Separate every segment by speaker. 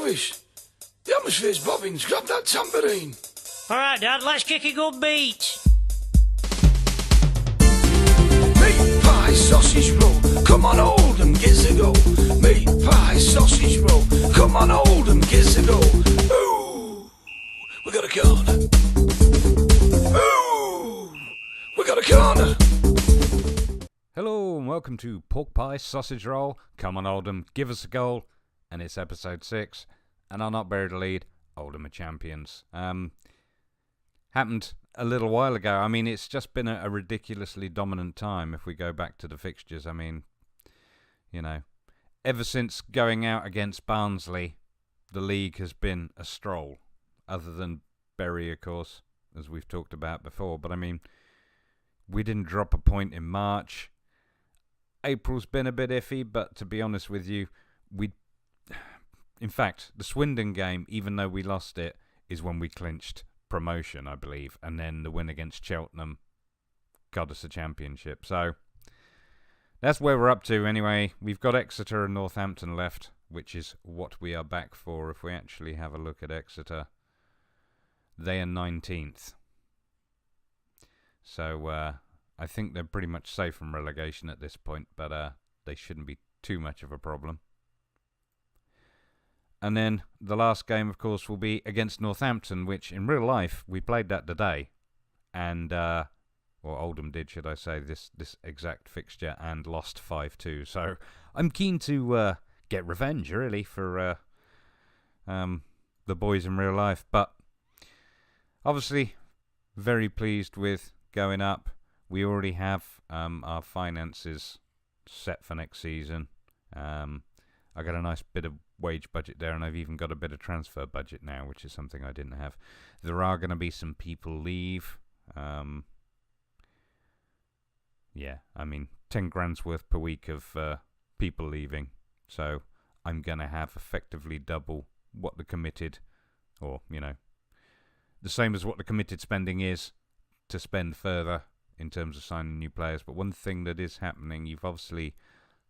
Speaker 1: Elvis, the atmosphere's bobbing. Grab that tambourine.
Speaker 2: All right, Dad, let's kick a good beat.
Speaker 1: Meat pie, sausage roll. Come on, Oldham, gives a go. Meat pie, sausage roll. Come on, Oldham, gives a go. Ooh, we got a corner. Ooh, we got a corner.
Speaker 3: Hello and welcome to Pork Pie Sausage Roll. Come on Oldham, give us a goal. And it's episode 6. And I'll not bury the lead. Oldham are champions. Happened a little while ago. I mean, it's just been a ridiculously dominant time if we go back to the fixtures. I mean, you know, ever since going out against Barnsley, the league has been a stroll. Other than Bury, of course, as we've talked about before. But I mean, we didn't drop a point in March. April's been a bit iffy, but to be honest with you, in fact, the Swindon game, even though we lost it, is when we clinched promotion, I believe, and then the win against Cheltenham got us a championship. So that's where we're up to anyway. We've got Exeter and Northampton left, which is what we are back for. If we actually have a look at Exeter, they are 19th. So I think they're pretty much safe from relegation at this point, but they shouldn't be too much of a problem. And then the last game, of course, will be against Northampton, which in real life, we played that today. And, or Oldham did, should I say, this exact fixture, and lost 5-2. So I'm keen to get revenge, really, for the boys in real life. But obviously, very pleased with going up. We already have our finances set for next season. I got a nice bit of wage budget there, and I've even got a bit of transfer budget now, which is something I didn't have. There are going to be some people leave. Yeah, I mean, 10 grand's worth per week of people leaving. So I'm going to have effectively double what the committed, or, you know, the same as what the committed spending is to spend further in terms of signing new players. But one thing that is happening, you've obviously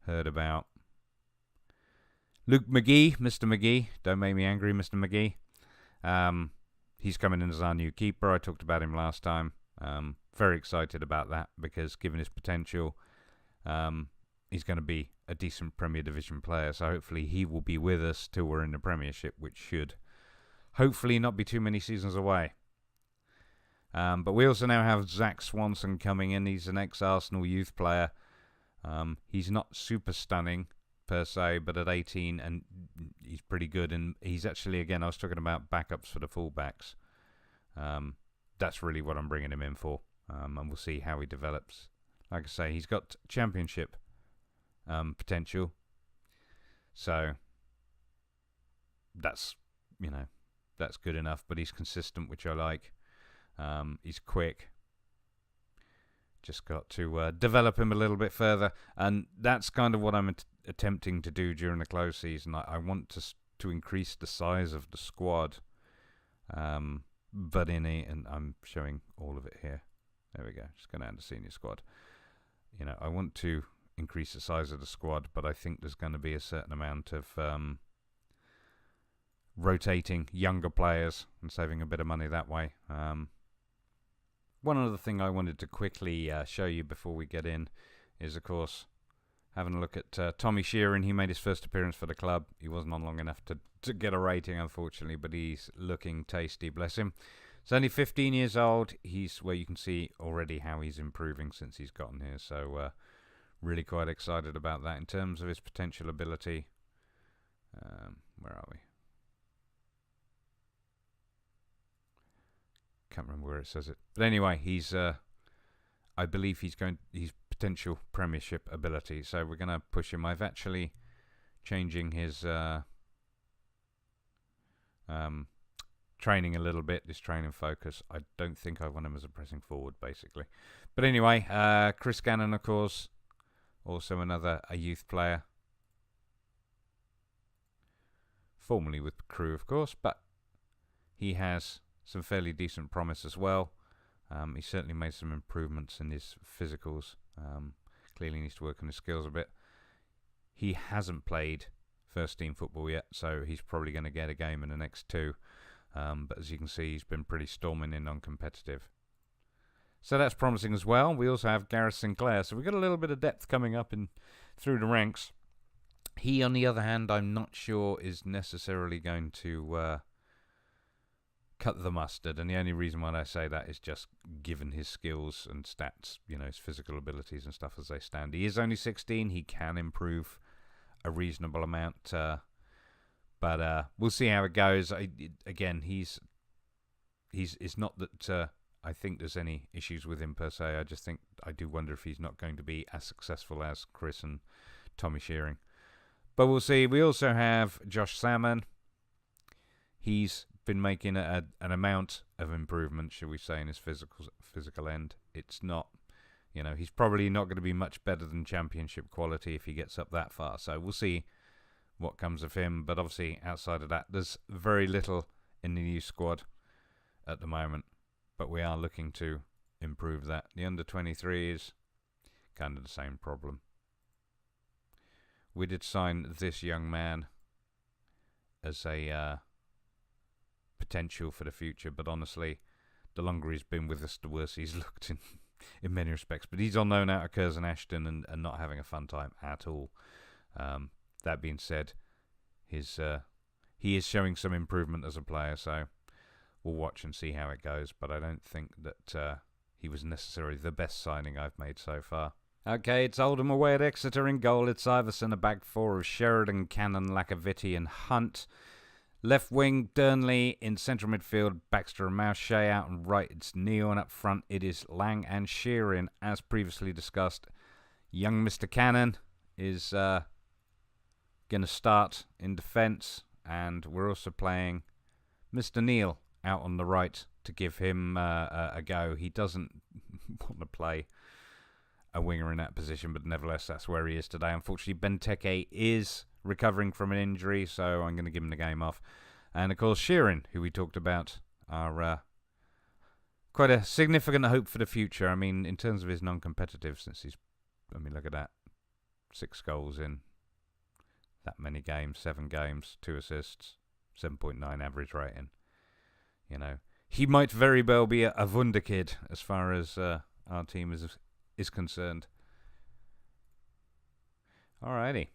Speaker 3: heard about Luke McGee, Mr. McGee. Don't make me angry, Mr. McGee. He's coming in as our new keeper. I talked about him last time. Very excited about that because given his potential, he's going to be a decent Premier Division player. So hopefully he will be with us till we're in the Premiership, which should hopefully not be too many seasons away. But we also now have Zach Swanson coming in. He's an ex-Arsenal youth player. He's not super stunning per se, but at 18, and he's pretty good. And he's actually, again, I was talking about backups for the fullbacks. That's really what I'm bringing him in for. And we'll see how he develops. Like I say, he's got championship potential. So that's, you know, that's good enough. But he's consistent, which I like. He's quick. Just got to develop him a little bit further, and that's kind of what I'm attempting to do during the close season. I want to increase the size of the squad, but and I'm showing all of it here. There we go. Just going down to senior squad. You know, I want to increase the size of the squad, but I think there's going to be a certain amount of rotating younger players and saving a bit of money that way. One other thing I wanted to quickly show you before we get in is, of course, having a look at Tommy Sheeran. He made his first appearance for the club. He wasn't on long enough to get a rating, unfortunately, but he's looking tasty, bless him. He's only 15 years old. Well, you can see already how he's improving since he's gotten here. So really quite excited about that in terms of his potential ability. Where are we? Can't remember where it says it, but anyway, he's I believe he's potential Premiership ability, so we're going to push him. I've actually changing his training a little bit, this training focus. I don't think I want him as a pressing forward, basically. But anyway, Chris Gannon, of course, also a youth player, formerly with Crewe, of course, but he has some fairly decent promise as well. He certainly made some improvements in his physicals. Clearly needs to work on his skills a bit. He hasn't played first team football yet, so he's probably going to get a game in the next 2. But as you can see, he's been pretty storming in non-competitive. So that's promising as well. We also have Gareth Sinclair, so we've got a little bit of depth coming up through the ranks. He, on the other hand, I'm not sure is necessarily going to cut the mustard, and the only reason why I say that is just given his skills and stats, his physical abilities and stuff as they stand. He is only 16. He can improve a reasonable amount, but we'll see how it goes. Again, it's not that I think there's any issues with him per se. I just think I do wonder if he's not going to be as successful as Chris and Tommy Shearing. But we'll see. We also have Josh Salmon. He's been making an amount of improvement, shall we say, in his physical end. It's not, he's probably not going to be much better than championship quality if he gets up that far. So we'll see what comes of him. But obviously, outside of that, there's very little in the new squad at the moment. But we are looking to improve that. The under-23 is kind of the same problem. We did sign this young man as a potential for the future, but honestly, the longer he's been with us, the worse he's looked in many respects. But he's on loan out of Curzon Ashton and not having a fun time at all. That being said, he is showing some improvement as a player, so we'll watch and see how it goes, but I don't think that he was necessarily the best signing I've made so far. Okay, it's Oldham away at Exeter in goal. It's Iverson, a back 4 of Sheridan, Cannon, Lacaviti and Hunt. Left wing, Durnley. In central midfield, Baxter and Mouche. Out and right, it's Neil. And up front, it is Lang and Sheeran. As previously discussed, young Mr. Cannon is going to start in defence. And we're also playing Mr. Neil out on the right to give him a go. He doesn't want to play a winger in that position, but nevertheless, that's where he is today. Unfortunately, Benteke is recovering from an injury, so I'm going to give him the game off. And of course, Sheeran, who we talked about, are quite a significant hope for the future. I mean, in terms of his non-competitive, look at that. 6 goals in that many games, 7 games, 2 assists, 7.9 average rating. He might very well be a wunderkid as far as our team is concerned. Alrighty.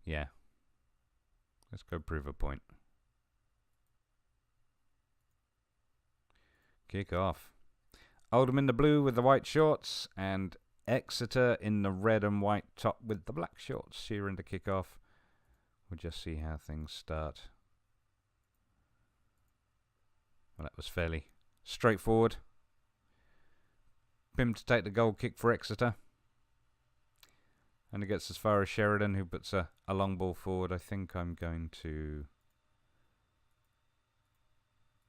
Speaker 3: Yeah. Let's go prove a point. Kick off. Oldham in the blue with the white shorts, and Exeter in the red and white top with the black shorts. Sheeran to kick off. We'll just see how things start. Well, that was fairly straightforward. Pym to take the goal kick for Exeter. And it gets as far as Sheridan, who puts a long ball forward. I think I'm going to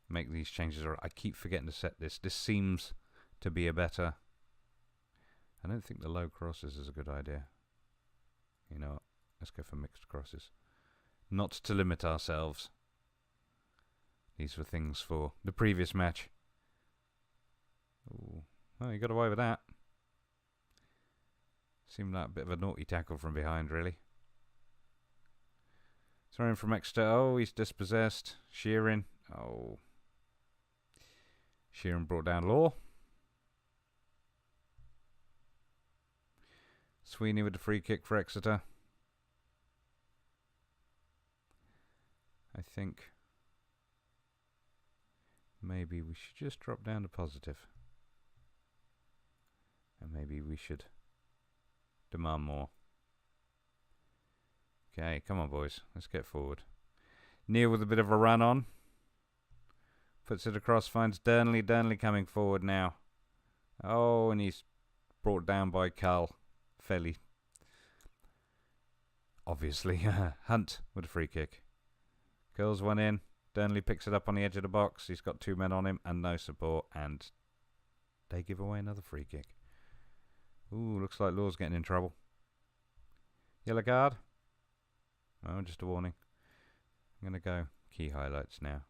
Speaker 3: make these changes. I keep forgetting to set this. This seems to be a better... I don't think the low crosses is a good idea. You know what? Let's go for mixed crosses. Not to limit ourselves. These were things for the previous match. Ooh. Oh, you got away with that. Seemed like a bit of a naughty tackle from behind, really. Throw in from Exeter. Oh, he's dispossessed. Sheeran. Oh. Sheeran brought down Law. Sweeney with the free kick for Exeter. I think maybe we should just drop down to positive. And maybe we should demand more. Okay, come on, boys. Let's get forward. Neil with a bit of a run on. Puts it across, finds Durnley. Durnley coming forward now. Oh, and he's brought down by Carl. Fairly obviously. Hunt with a free kick. Curls one in. Durnley picks it up on the edge of the box. He's got 2 men on him and no support. And they give away another free kick. Ooh, looks like Law's getting in trouble. Yellow card. Oh, just a warning. I'm going to go key highlights now.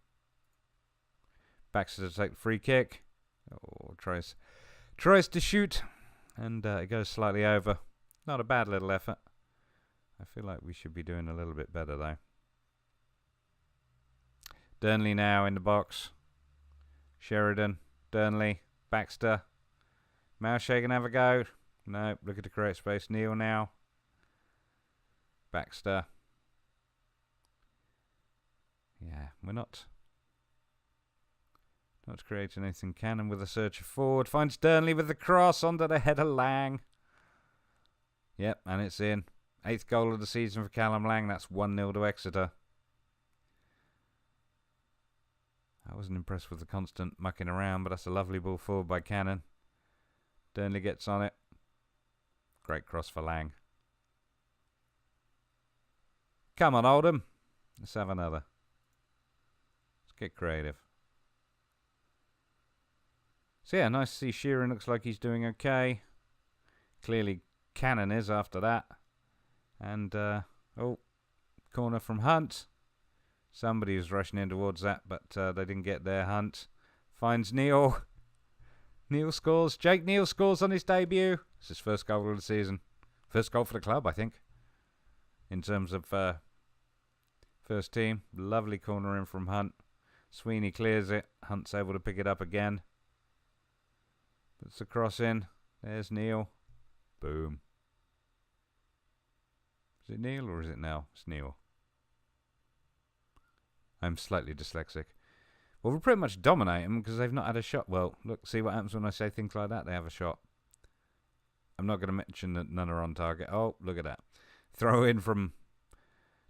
Speaker 3: Baxter to take the free kick. Oh, tries to shoot. And it goes slightly over. Not a bad little effort. I feel like we should be doing a little bit better, though. Durnley now in the box. Sheridan, Durnley, Baxter. Moushey can have a go. No, look at the correct space. Neil now. Baxter. Yeah, we're not creating anything. Cannon with a searcher forward. Finds Durnley with the cross onto the head of Lang. Yep, and it's in. 8th goal of the season for Callum Lang. That's 1-0 to Exeter. I wasn't impressed with the constant mucking around, but that's a lovely ball forward by Cannon. Durnley gets on it. Great cross for Lang. Come on, Oldham. Let's have another. Let's get creative. So yeah, nice to see Sheeran. Looks like he's doing okay. Clearly Cannon is after that. And, corner from Hunt. Somebody was rushing in towards that, but they didn't get there. Hunt finds Neil. Neil scores. Jake Neil scores on his debut. It's his first goal of the season. First goal for the club, I think. In terms of first team. Lovely corner in from Hunt. Sweeney clears it. Hunt's able to pick it up again. Puts the cross in. There's Neil. Boom. Is it Neil or is it Nell? It's Neil. I'm slightly dyslexic. Well, we're pretty much dominating them because they've not had a shot. Well, look, see what happens when I say things like that. They have a shot. I'm not going to mention that none are on target. Oh, look at that. Throw in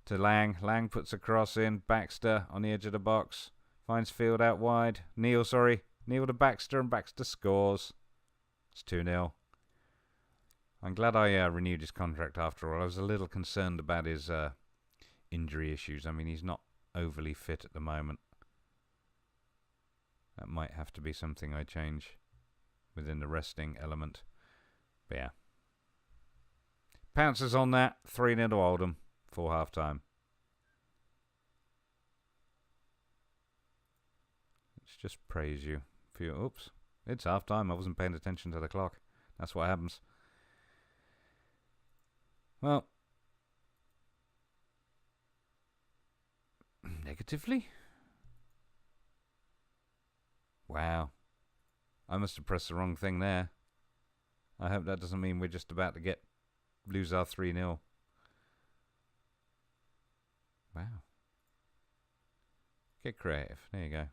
Speaker 3: to Lang. Lang puts a cross in. Baxter on the edge of the box. Finds Field out wide. Neil to Baxter, and Baxter scores. It's 2-0. I'm glad I renewed his contract after all. I was a little concerned about his injury issues. I mean, he's not overly fit at the moment. That might have to be something I change within the resting element. But yeah. Pounces on that. 3-0 to Oldham for half-time. Let's just praise you for your... Oops. It's half-time. I wasn't paying attention to the clock. That's what happens. Well. Negatively? Wow. I must have pressed the wrong thing there. I hope that doesn't mean we're just about to lose our 3-0. Wow. Get creative. There you go.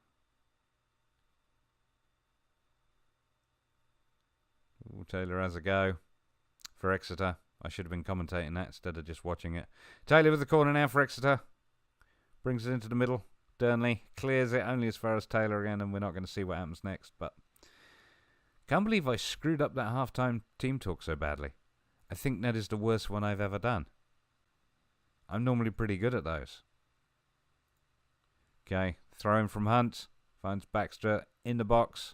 Speaker 3: Ooh, Taylor has a go for Exeter. I should have been commentating that instead of just watching it. Taylor with the corner now for Exeter. Brings it into the middle. Durnley clears it only as far as Taylor again, and we're not going to see what happens next. But can't believe I screwed up that half-time team talk so badly. I think that is the worst one I've ever done. I'm normally pretty good at those. Okay, throw in from Hunt. Finds Baxter in the box.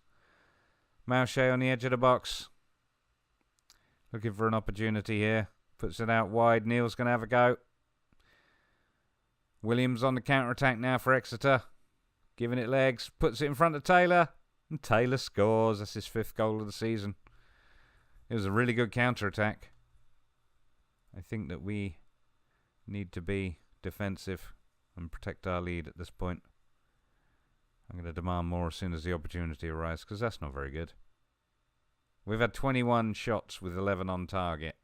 Speaker 3: Moushey on the edge of the box. Looking for an opportunity here. Puts it out wide. Neil's going to have a go. Williams on the counter-attack now for Exeter. Giving it legs. Puts it in front of Taylor. And Taylor scores. That's his 5th goal of the season. It was a really good counter-attack. I think that we need to be defensive and protect our lead at this point. I'm going to demand more as soon as the opportunity arises, because that's not very good. We've had 21 shots with 11 on target.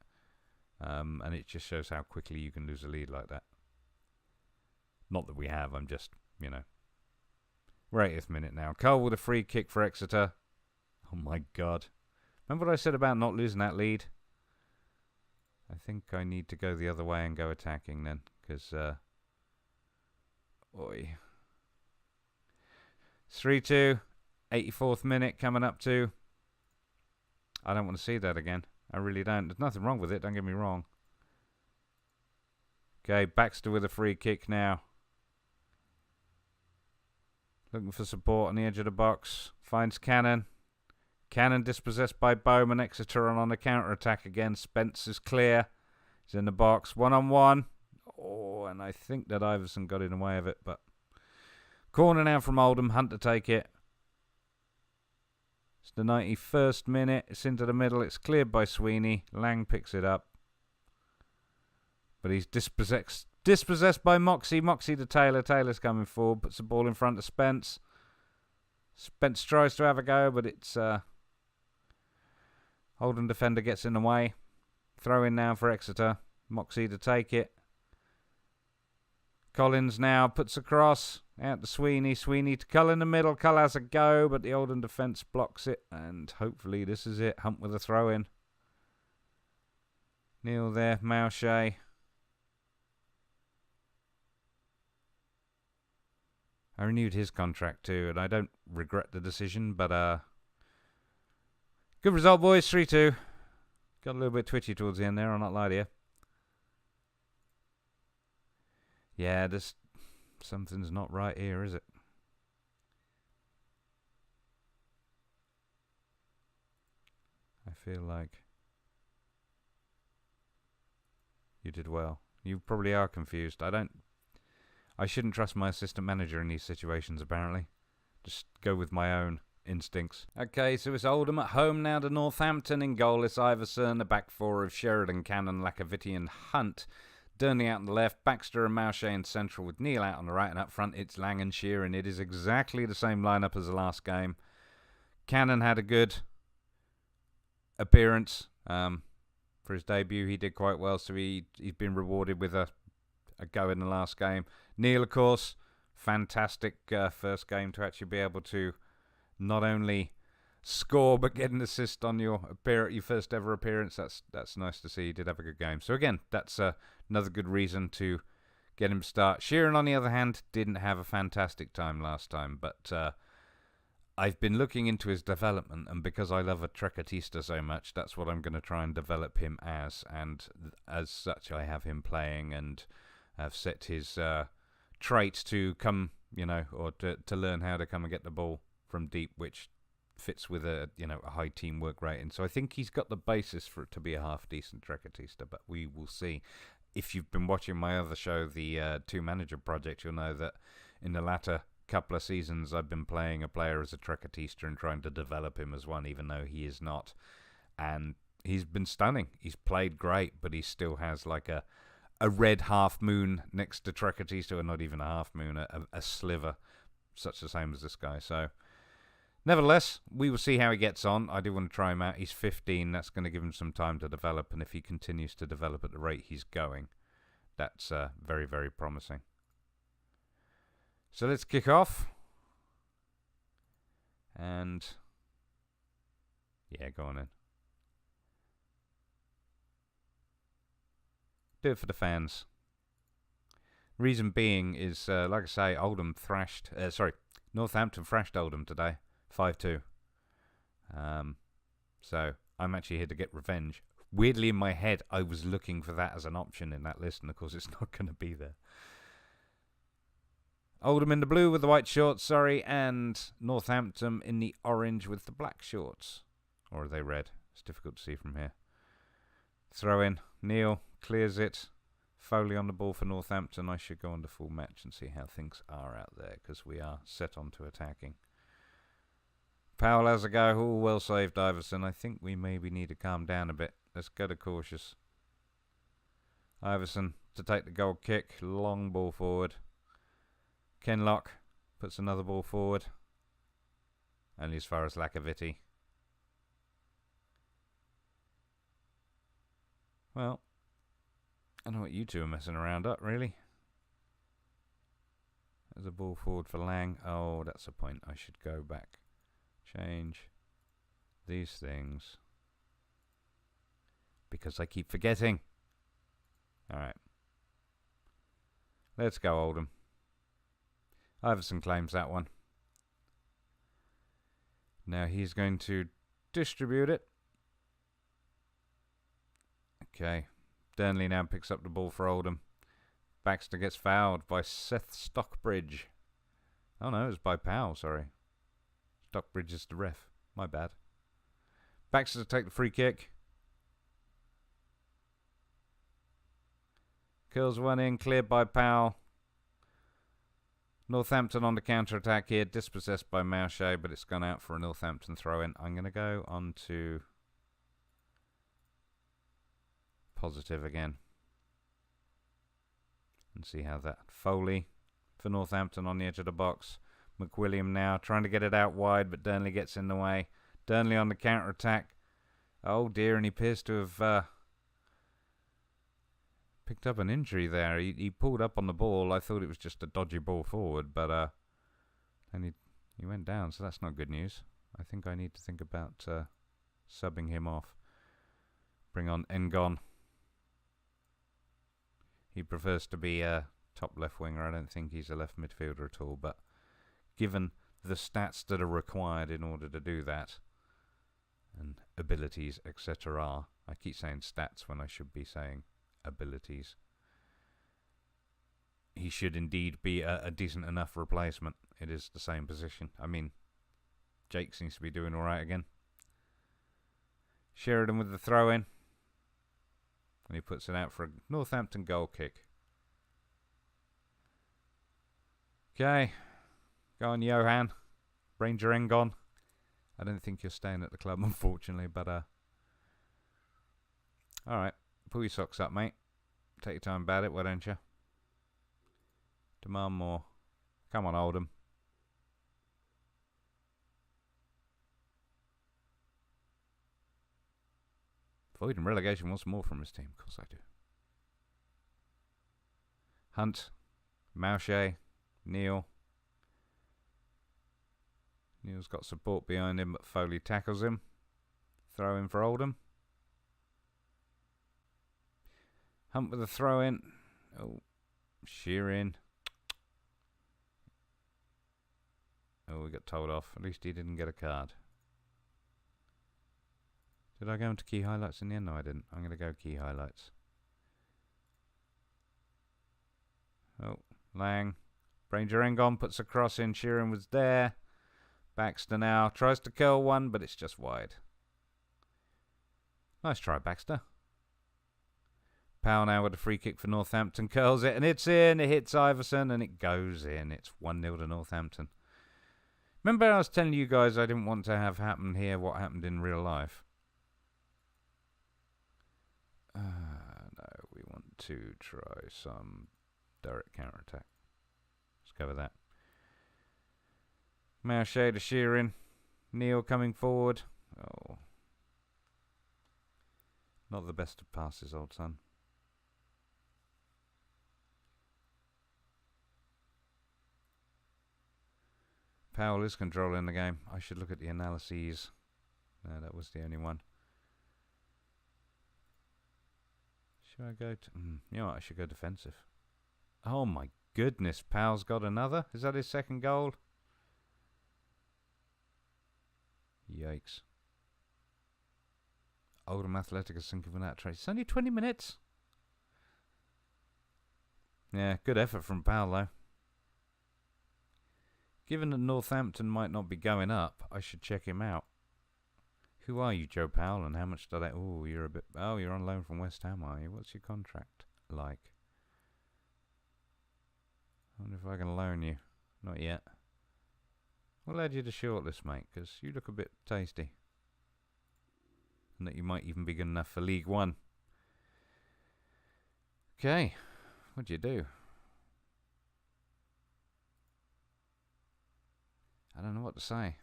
Speaker 3: And it just shows how quickly you can lose a lead like that. Not that we have, I'm just, We're 80th minute now. Cole with a free kick for Exeter. Oh my god. Remember what I said about not losing that lead? I think I need to go the other way and go attacking then. Because, oi. 3-2. 84th minute coming up to. I don't want to see that again. I really don't. There's nothing wrong with it, don't get me wrong. Okay, Baxter with a free kick now. Looking for support on the edge of the box. Finds Cannon. Cannon dispossessed by Bowman. Exeter on the counter-attack again. Spence is clear. He's in the box. 1-on-1. Oh, and I think that Iverson got in the way of it. But corner now from Oldham. Hunt to take it. It's the 91st minute. It's into the middle. It's cleared by Sweeney. Lang picks it up. But he's dispossessed by Moxie. Moxie to Taylor. Taylor's coming forward. Puts the ball in front of Spence. Spence tries to have a go, but it's... Oldham defender gets in the way. Throw in now for Exeter. Moxie to take it. Collins now puts across. Out to Sweeney. Sweeney to Cull in the middle. Cull has a go, but the Oldham defence blocks it. And hopefully this is it. Hunt with a throw in. Neil there. Mauche. I renewed his contract too, and I don't regret the decision, but good result, boys. 3-2. Got a little bit twitchy towards the end there, I'll not lie to you. Yeah, something's not right here, is it? I feel like you did well. You probably are confused. I shouldn't trust my assistant manager in these situations, apparently. Just go with my own instincts. Okay, so it's Oldham at home now to Northampton. In goal is Iverson, a back four of Sheridan, Cannon, Lacavity and Hunt. Durnley out on the left, Baxter and Mauche in central with Neil out on the right, and up front it's Lang and Sheeran. It is exactly the same lineup as the last game. Cannon had a good appearance for his debut. He did quite well, so he's been rewarded with a go in the last game. Neil, of course, fantastic first game to actually be able to not only score but get an assist on your first ever appearance. That's nice to see. He did have a good game. So again, that's another good reason to get him to start. Sheeran, on the other hand, didn't have a fantastic time last time, but I've been looking into his development, and because I love a Trecatista so much, that's what I'm going to try and develop him as, and as such I have him playing and have set his traits to come, or to learn how to come and get the ball from deep, which fits with a high teamwork rating. So I think he's got the basis for it to be a half decent Trecatista, but we will see. If you've been watching my other show, the Two Manager Project, you'll know that in the latter couple of seasons I've been playing a player as a Trecatista and trying to develop him as one, even though he is not. And he's been stunning. He's played great, but he still has like a red half moon next to Trecatista, or not even a half moon, a sliver, such the same as this guy. So nevertheless, we will see how he gets on. I do want to try him out. He's 15. That's going to give him some time to develop. And if he continues to develop at the rate he's going, that's very, very promising. So let's kick off. And yeah, go on in. Do it for the fans. Reason being is, like I say, Northampton thrashed Oldham today. 5-2. So I'm actually here to get revenge. Weirdly, in my head, I was looking for that as an option in that list, and of course it's not going to be there. Oldham in the blue with the white shorts, and Northampton in the orange with the black shorts. Or are they red? It's difficult to see from here. Throw in. Neil clears it. Foley on the ball for Northampton. I should go on to full match and see how things are out there, because we are set on to attacking. Powell has a go. Oh, well saved, Iverson. I think we maybe need to calm down a bit. Let's go to cautious. Iverson to take the goal kick. Long ball forward. Kenlock puts another ball forward. Only as far as Lacavity. Well, I know what you two are messing around up, really. There's a ball forward for Lang. Oh, that's a point. I should go back. Change these things. Because I keep forgetting. Alright. Let's go, Oldham. Iverson claims that one. Now he's going to distribute it. Okay. Durnley now picks up the ball for Oldham. Baxter gets fouled by Seth Stockbridge. Oh no, it was by Powell, sorry. Stockbridge is the ref. My bad. Baxter to take the free kick. Curls one in, cleared by Powell. Northampton on the counter-attack here, dispossessed by Mauche, but it's gone out for a Northampton throw-in. I'm going to go on to positive again. and see how that... Foley for Northampton on the edge of the box. McWilliam now trying to get it out wide, but Durnley gets in the way. Durnley on the counter-attack. Oh dear, and he appears to have picked up an injury there. He pulled up on the ball. I thought it was just a dodgy ball forward, but and he went down, so that's not good news. I think I need to think about subbing him off. Bring on Ngon. He prefers to be a top left winger. I don't think he's a left midfielder at all, but given the stats that are required in order to do that, and abilities, etc. I keep saying stats when I should be saying abilities. He should indeed be a decent enough replacement. It is the same position. I mean, Jake seems to be doing alright again. Sheridan with the throw in. And he puts it out for a Northampton goal kick. Okay. Go on, Johan. Ranger Ngon. I don't think you're staying at the club, unfortunately, but alright. Pull your socks up, mate. Take your time about it, why don't you? Demand more. Come on, Oldham. Avoiding relegation wants more from his team. Of course I do. Hunt. Mauche. Neil. Neil's got support behind him, but Foley tackles him. Throw in for Oldham. Hunt with a throw in. Oh, Sheeran. Oh, we got told off. At least he didn't get a card. Did I go into key highlights in the end? No, I didn't. I'm going to go key highlights. Oh, Lang. Ranger Ngon puts a cross in. Sheeran was there. Baxter now tries to curl one, but it's just wide. Nice try, Baxter. Powell now with a free kick for Northampton. Curls it, and it's in. It hits Iverson, and it goes in. It's 1-0 to Northampton. Remember I was telling you guys I didn't want to have happen here what happened in real life? No, we want to try some direct counter-attack. Let's go with that. Mauche to Sheeran. Neil coming forward. Oh. Not the best of passes, old son. Powell is controlling the game. I should look at the analyses. No, that was the only one. Should I go to... you know what, I should go defensive. Oh my goodness, Powell's got another? Is that his second goal? Yikes. Oldham Athletic is sinking for that trade. It's only 20 minutes. Yeah, good effort from Powell though. Given that Northampton might not be going up, I should check him out. Who are you, Joe Powell, and how much do they... Oh, you're a bit... Oh, you're on loan from West Ham, are you? What's your contract like? I wonder if I can loan you. Not yet. We'll add you to shortlist, mate, because you look a bit tasty. And that you might even be good enough for League One. Okay. What'd you do? I don't know what to say.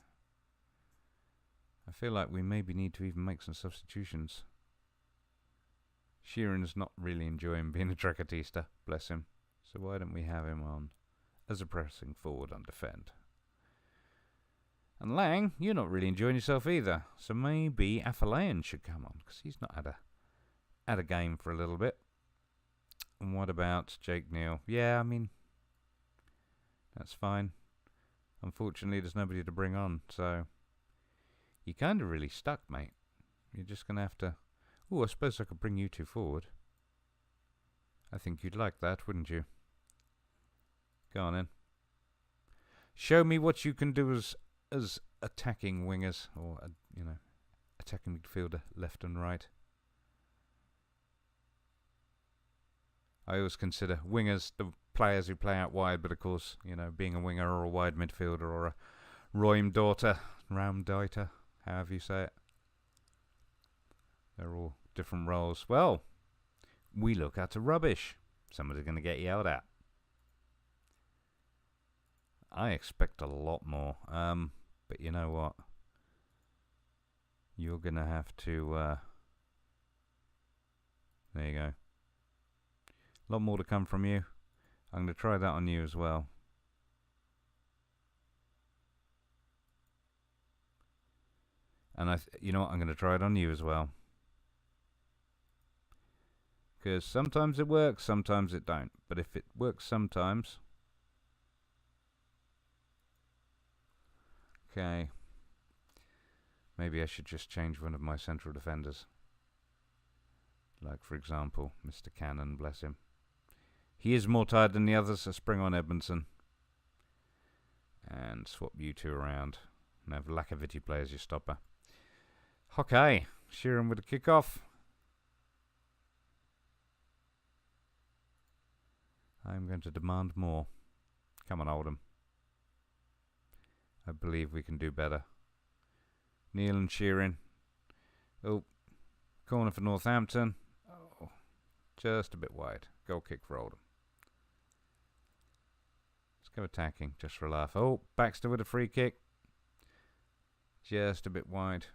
Speaker 3: I feel like we maybe need to even make some substitutions. Sheeran's not really enjoying being a Tracatista, bless him. So why don't we have him on as a pressing forward on defend? And Lang, you're not really enjoying yourself either. So maybe Afolayan should come on, because he's not had a game for a little bit. And what about Jake Neal? Yeah, I mean, that's fine. Unfortunately, there's nobody to bring on, so you're kind of really stuck, mate. You're just going to have to... Oh, I suppose I could bring you two forward. I think you'd like that, wouldn't you? Go on in. Show me what you can do as attacking wingers, or, attacking midfielder, left and right. I always consider wingers the players who play out wide, but of course, being a winger or a wide midfielder or a Raumdeuter, however you say it. They're all different roles. Well, we look utter rubbish. somebody's going to get yelled at. I expect a lot more. But you know what? You're going to have to... there you go. A lot more to come from you. I'm going to try that on you as well. And you know what? I'm going to try it on you as well. Because sometimes it works, sometimes it don't. But if it works sometimes... Okay. Maybe I should just change one of my central defenders. Like, for example, Mr. Cannon, bless him. He is more tired than the others, so spring on Edmondson. And swap you two around. And have Lacavity play as your stopper. Okay, Sheeran with a kickoff. I'm going to demand more. Come on, Oldham. I believe we can do better. Neil and Sheeran. Oh, corner for Northampton. Oh, just a bit wide. Goal kick for Oldham. Let's go attacking, just for a laugh. Oh, Baxter with a free kick. Just a bit wide.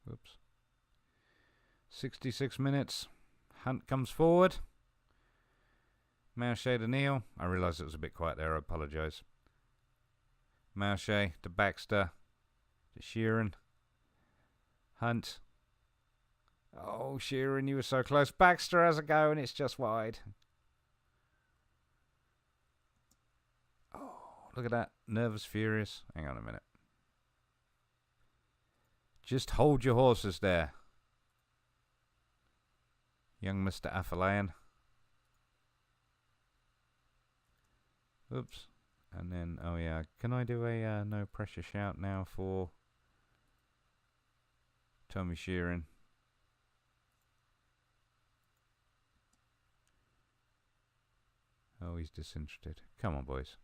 Speaker 3: Whoops. 66 minutes. Hunt comes forward. Mouchet to Neil. I realised it was a bit quiet there. I apologise. Mouchet to Baxter. To Sheeran. Hunt. Oh, Sheeran, you were so close. Baxter has a go and it's just wide. Oh, look at that. Nervous, furious. Hang on a minute. Just hold your horses there. Young Mr. Afalayan. Oops. And then, oh yeah, can I do a no pressure shout now for Tommy Sheeran? Oh, he's disinterested. Come on, boys.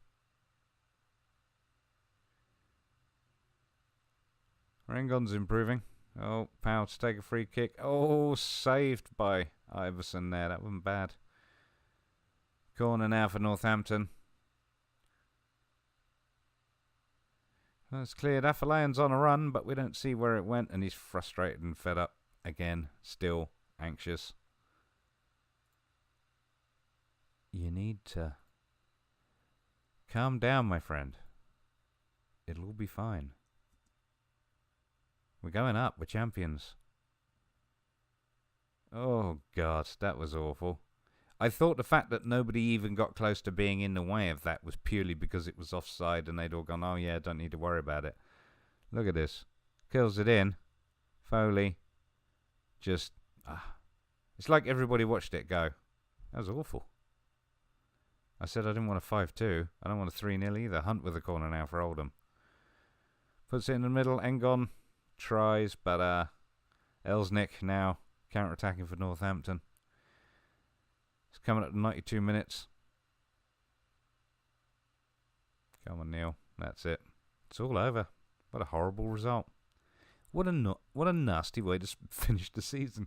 Speaker 3: Rangon's improving. Oh, Powell to take a free kick. Oh, saved by Iverson there. That wasn't bad. Corner now for Northampton. That's cleared. Afalayan's on a run, but we don't see where it went, and he's frustrated and fed up again. Still anxious. You need to calm down, my friend. It'll all be fine. We're going up. We're champions. Oh, God. That was awful. I thought the fact that nobody even got close to being in the way of that was purely because it was offside and they'd all gone, oh, yeah, don't need to worry about it. Look at this. Kills it in. Foley. Just, it's like everybody watched it go. That was awful. I said I didn't want a 5-2. I don't want a 3-0 either. Hunt with a corner now for Oldham. Puts it in the middle. Engon tries, but Elsnick now counter-attacking for Northampton. It's coming up to 92 minutes. Come on, Neil. That's it. It's all over. What a horrible result. What a nasty way to finish the season.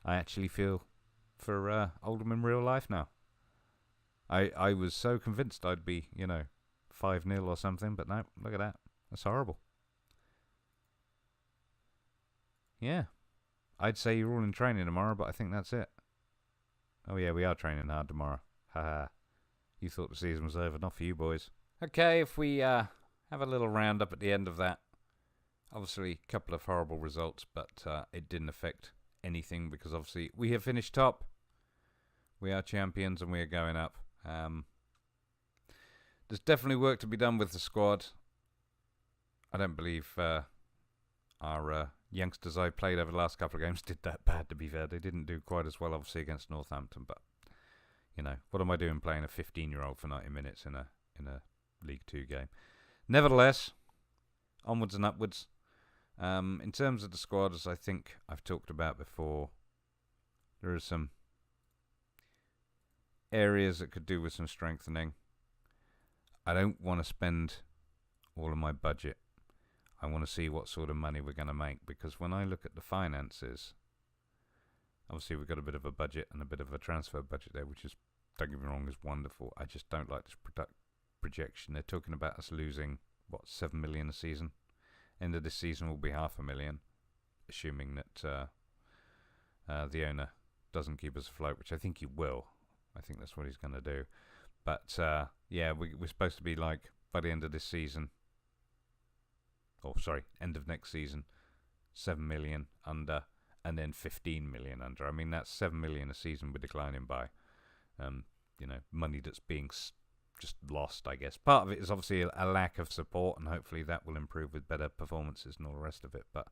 Speaker 3: I actually feel for Oldham in real life now. I was so convinced I'd be, 5-0 or something, but no, look at that. That's horrible. Yeah. I'd say you're all in training tomorrow, but I think that's it. Oh yeah, we are training hard tomorrow. Haha. You thought the season was over, not for you boys. Okay, if we have a little roundup at the end of that. Obviously, a couple of horrible results, but it didn't affect anything because obviously we have finished top. We are champions and we are going up. There's definitely work to be done with the squad. I don't believe our youngsters I played over the last couple of games did that bad, to be fair. They didn't do quite as well, obviously, against Northampton, but, what am I doing playing a 15-year-old for 90 minutes in a League 2 game? Nevertheless, onwards and upwards. In terms of the squad, as I think I've talked about before, there are some areas that could do with some strengthening. I don't want to spend all of my budget. I want to see what sort of money we're going to make, because when I look at the finances, obviously we've got a bit of a budget and a bit of a transfer budget there, which is, don't get me wrong, is wonderful. I just don't like this projection. They're talking about us losing, what, 7 million a season? End of this season will be 500,000, assuming that the owner doesn't keep us afloat, which I think he will. I think that's what he's going to do. But yeah, we're supposed to be like, by the end of this season, end of next season, 7 million under, and then 15 million under. I mean, that's 7 million a season we're declining by. Money that's being just lost, I guess. Part of it is obviously a lack of support, and hopefully that will improve with better performances and all the rest of it. But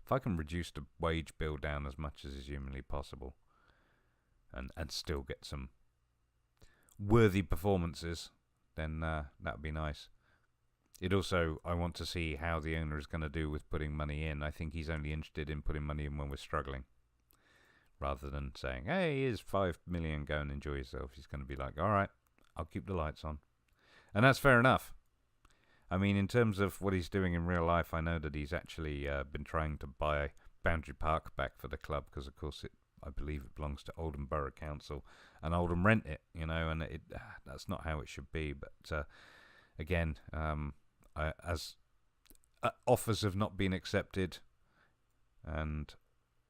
Speaker 3: if I can reduce the wage bill down as much as is humanly possible, and still get some worthy performances, then that would be nice. I want to see how the owner is going to do with putting money in. I think he's only interested in putting money in when we're struggling, rather than saying, hey, here's 5 million, go and enjoy yourself. He's going to be like, all right, I'll keep the lights on. And that's fair enough. I mean, in terms of what he's doing in real life, I know that he's actually been trying to buy Boundary Park back for the club, because of course I believe it belongs to Oldham Borough Council, and Oldham rent it, and that's not how it should be. But again, as offers have not been accepted, and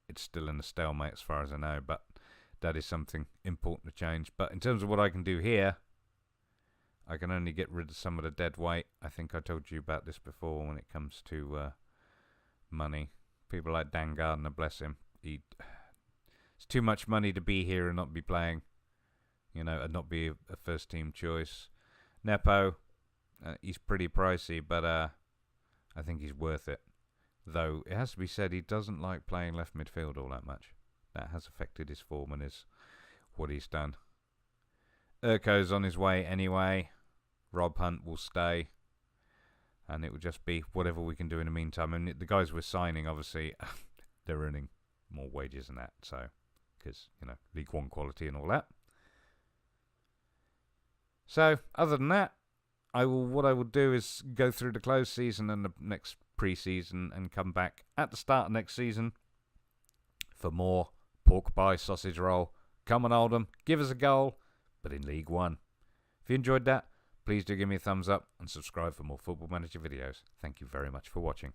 Speaker 3: it's still in a stalemate as far as I know, but that is something important to change. But in terms of what I can do here, I can only get rid of some of the dead weight. I think I told you about this before when it comes to money. People like Dan Gardner, bless him, it's too much money to be here and not be playing, and not be a first team choice. Nepo, he's pretty pricey, but I think he's worth it. Though it has to be said, he doesn't like playing left midfield all that much. That has affected his form and what he's done. Urko's on his way anyway. Rob Hunt will stay, and it will just be whatever we can do in the meantime. And the guys we're signing, obviously, they're earning more wages than that, so because League One quality and all that. So other than that, what I will do is go through the close season and the next pre-season, and come back at the start of next season for more pork pie sausage roll. Come on, Oldham, give us a goal, but in League One. If you enjoyed that, please do give me a thumbs up and subscribe for more Football Manager videos. Thank you very much for watching.